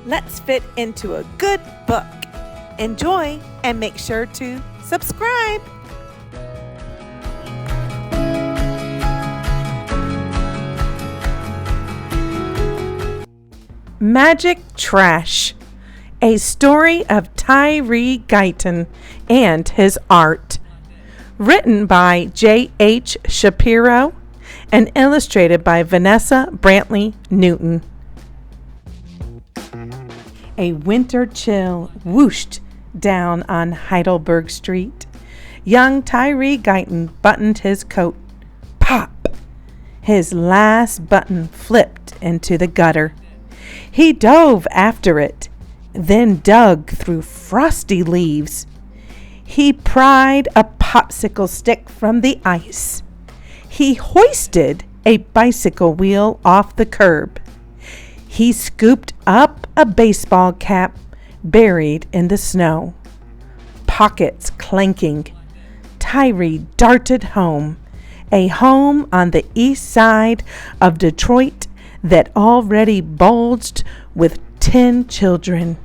Let's fit into a good book. Enjoy and make sure to subscribe. Magic Trash, a story of Tyree Guyton and his art. Written by J.H. Shapiro and illustrated by Vanessa Brantley-Newton. A winter chill whooshed down on Heidelberg Street. Young Tyree Guyton buttoned his coat. Pop! His last button flipped into the gutter. He dove after it, then dug through frosty leaves. He pried a popsicle stick from the ice. He hoisted a bicycle wheel off the curb. He scooped up a baseball cap buried in the snow. Pockets clanking, Tyree darted home, a home on the east side of Detroit that already bulged with 10 children.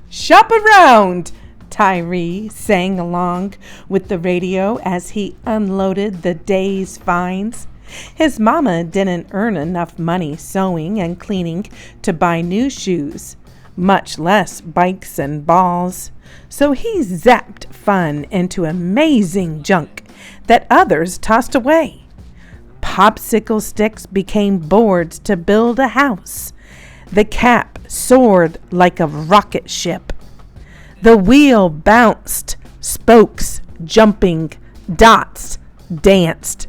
Shop around, Tyree sang along with the radio as he unloaded the day's finds. His mama didn't earn enough money sewing and cleaning to buy new shoes, much less bikes and balls, so he zapped fun into amazing junk that others tossed away. Popsicle sticks became boards to build a house. The cap soared like a rocket ship. The wheel bounced, spokes jumping, dots danced.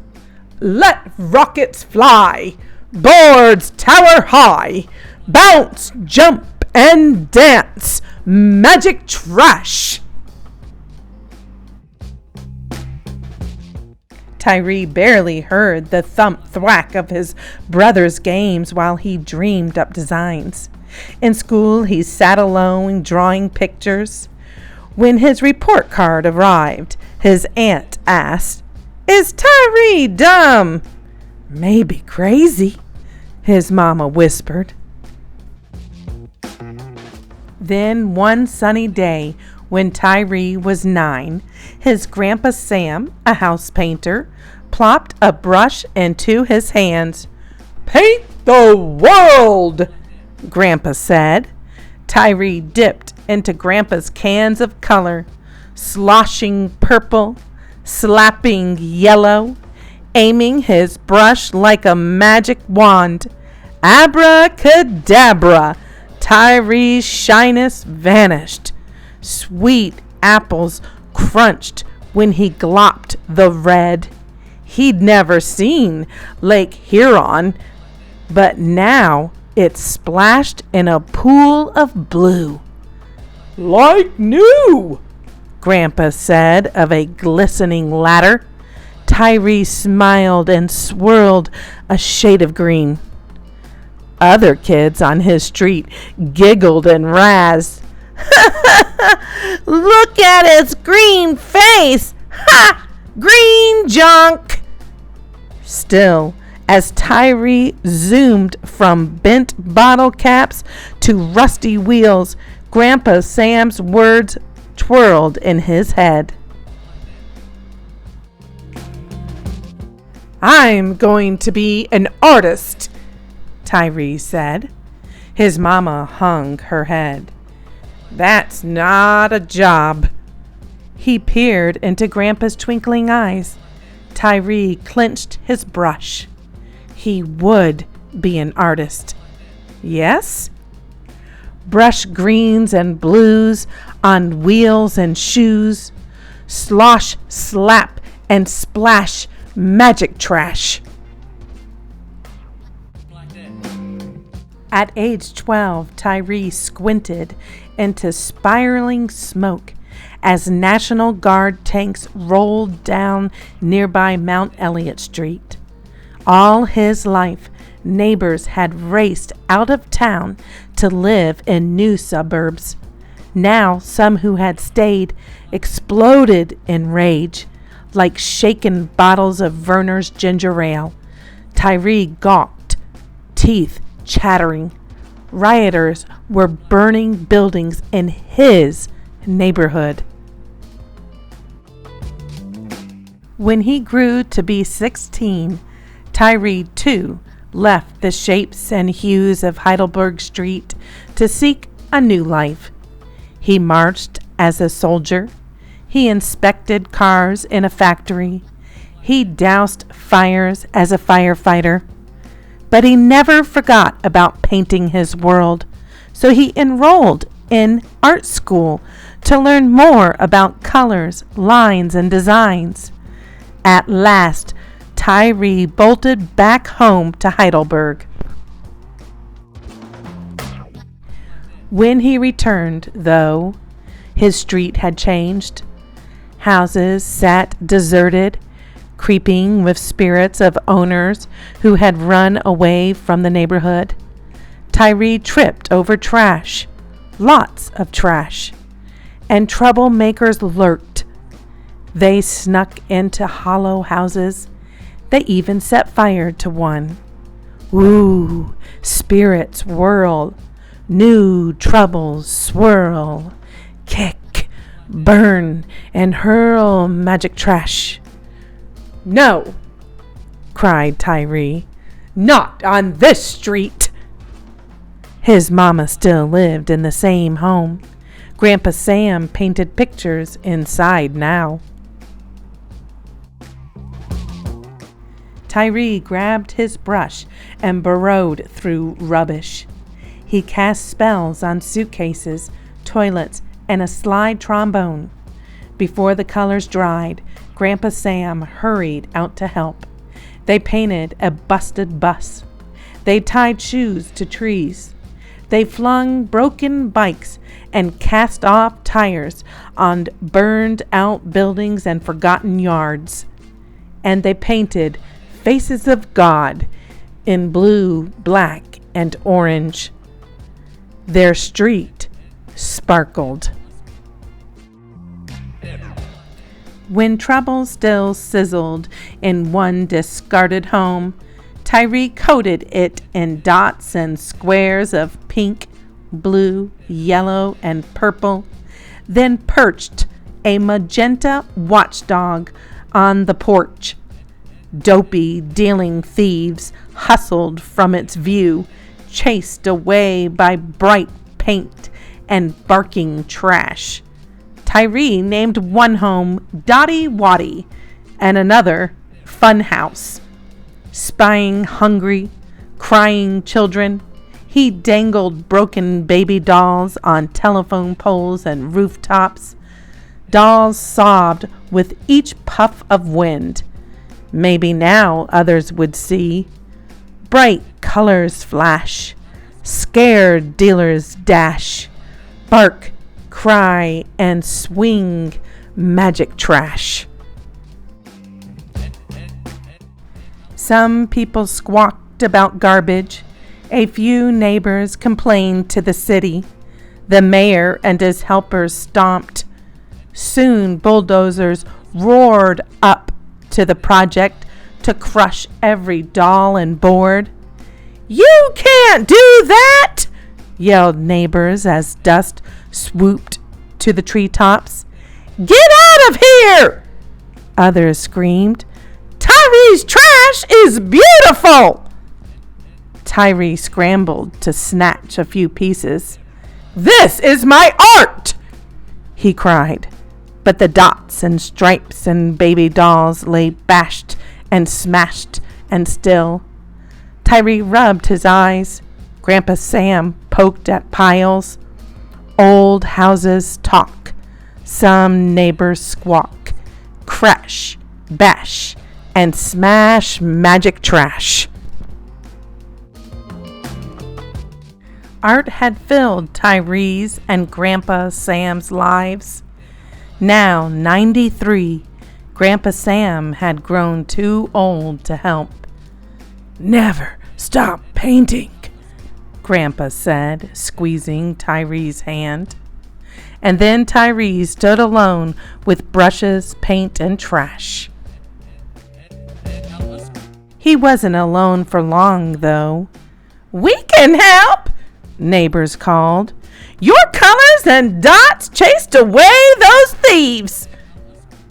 Let rockets fly, boards tower high, bounce, jump, and dance, magic trash. Tyree barely heard the thump-thwack of his brother's games while he dreamed up designs. In school, he sat alone drawing pictures. When his report card arrived, his aunt asked, "Is Tyree dumb?" "Maybe crazy," his mama whispered. Then one sunny day, when Tyree was 9, his grandpa Sam, a house painter, plopped a brush into his hands. "Paint the world," Grandpa said. Tyree dipped into Grandpa's cans of color, sloshing purple, slapping yellow, aiming his brush like a magic wand. Abracadabra! Tyree's shyness vanished. Sweet apples crunched when he glopped the red. He'd never seen Lake Huron, but now it splashed in a pool of blue. "Like new," Grandpa said of a glistening ladder. Tyree smiled and swirled a shade of green. Other kids on his street giggled and razzed. "Look at its green face! Ha! Green junk!" Still, as Tyree zoomed from bent bottle caps to rusty wheels, Grandpa Sam's words twirled in his head. "I'm going to be an artist," Tyree said. His mama hung her head. "That's not a job." He peered into Grandpa's twinkling eyes. Tyree clenched his brush. He would be an artist. Yes? Brush greens and blues on wheels and shoes. Slosh, slap, and splash magic trash. At age 12, Tyree squinted into spiraling smoke as National Guard tanks rolled down nearby Mount Elliott Street. All his life, neighbors had raced out of town to live in new suburbs. Now, some who had stayed exploded in rage, like shaken bottles of Verner's ginger ale. Tyree gawked, teeth chattering. Rioters were burning buildings in his neighborhood. When he grew to be 16, Tyree, too, left the shapes and hues of Heidelberg Street to seek a new life. He marched as a soldier. He inspected cars in a factory. He doused fires as a firefighter. But he never forgot about painting his world, so he enrolled in art school to learn more about colors, lines, and designs. At last, Tyree bolted back home to Heidelberg. When he returned, though, his street had changed. Houses sat deserted, creeping with spirits of owners who had run away from the neighborhood. Tyree tripped over trash, lots of trash, and troublemakers lurked. They snuck into hollow houses. They even set fire to one. Ooh, spirits whirl, new troubles swirl, kick, burn, and hurl magic trash. No, cried Tyree, not on this street. His mama still lived in the same home. Grandpa Sam painted pictures inside now. Tyree grabbed his brush and burrowed through rubbish. He cast spells on suitcases, toilets, and a slide trombone. Before the colors dried, Grandpa Sam hurried out to help. They painted a busted bus. They tied shoes to trees. They flung broken bikes and cast off tires on burned out buildings and forgotten yards. And they painted faces of God in blue, black, and orange. Their street sparkled. When trouble still sizzled in one discarded home, Tyree coated it in dots and squares of pink, blue, yellow, and purple, then perched a magenta watchdog on the porch. Dopey dealing thieves hustled from its view, chased away by bright paint and barking trash. Tyree named one home Dotty Waddy and another Fun House. Spying hungry, crying children, he dangled broken baby dolls on telephone poles and rooftops. Dolls sobbed with each puff of wind. Maybe now others would see. Bright colors flash. Scared dealers dash. Bark, cry, and swing magic trash. Some people squawked about garbage. A few neighbors complained to the city. The mayor and his helpers stomped. Soon bulldozers roared up to the project to crush every doll and board. "You can't do that!" yelled neighbors as dust swooped to the treetops. "Get out of here!" others screamed. "Tyree's trash is beautiful!" Tyree scrambled to snatch a few pieces. "This is my art!" he cried. But the dots and stripes and baby dolls lay bashed and smashed and still. Tyree rubbed his eyes. Grandpa Sam poked at piles. Old houses talk. Some neighbors squawk. Crash, bash, and smash magic trash. Art had filled Tyree's and Grandpa Sam's lives. Now 93, Grandpa Sam had grown too old to help. "Never stop painting," Grandpa said, squeezing Tyree's hand. And then Tyree stood alone with brushes, paint, and trash. He wasn't alone for long, though. "We can help," neighbors called. "Your colors and dots chased away those thieves."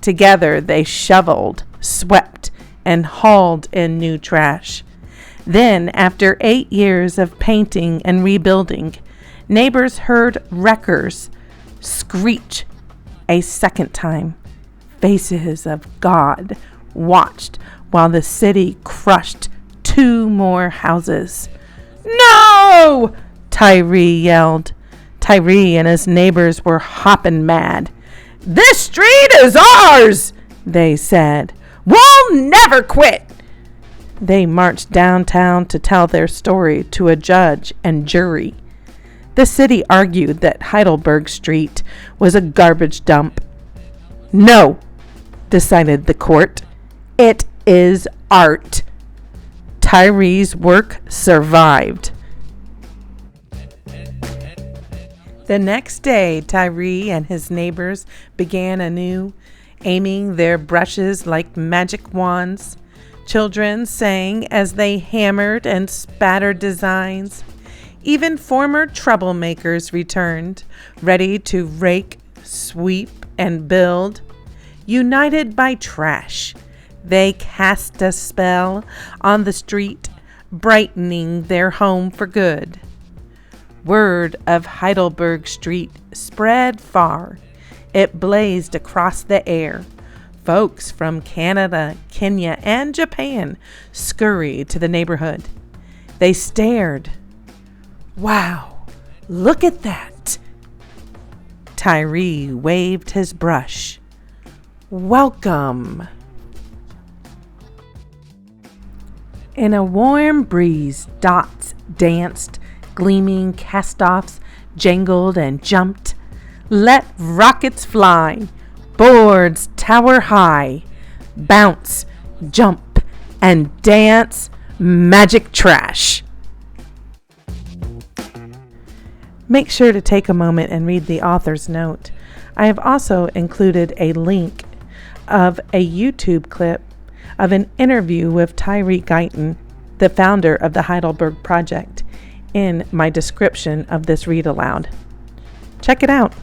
Together they shoveled, swept, and hauled in new trash. Then, after 8 years of painting and rebuilding, neighbors heard wreckers screech a second time. Faces of God watched while the city crushed 2 more houses. "No!" Tyree yelled. Tyree and his neighbors were hopping mad. "This street is ours," they said. "We'll never quit." They marched downtown to tell their story to a judge and jury. The city argued that Heidelberg Street was a garbage dump. "No," decided the court. "It is art." Tyree's work survived. The next day, Tyree and his neighbors began anew, aiming their brushes like magic wands. Children sang as they hammered and spattered designs. Even former troublemakers returned, ready to rake, sweep, and build. United by trash, they cast a spell on the street, brightening their home for good. Word of Heidelberg Street spread far. It blazed across the air. Folks from Canada, Kenya, and Japan scurried to the neighborhood. They stared. "Wow, look at that!" Tyree waved his brush. "Welcome." In a warm breeze, dots danced, gleaming cast-offs jangled and jumped. Let rockets fly, boards tower high, bounce, jump, and dance, magic trash. Make sure to take a moment and read the author's note. I have also included a link of a YouTube clip of an interview with Tyree Guyton, the founder of the Heidelberg Project, in my description of this read aloud. Check it out.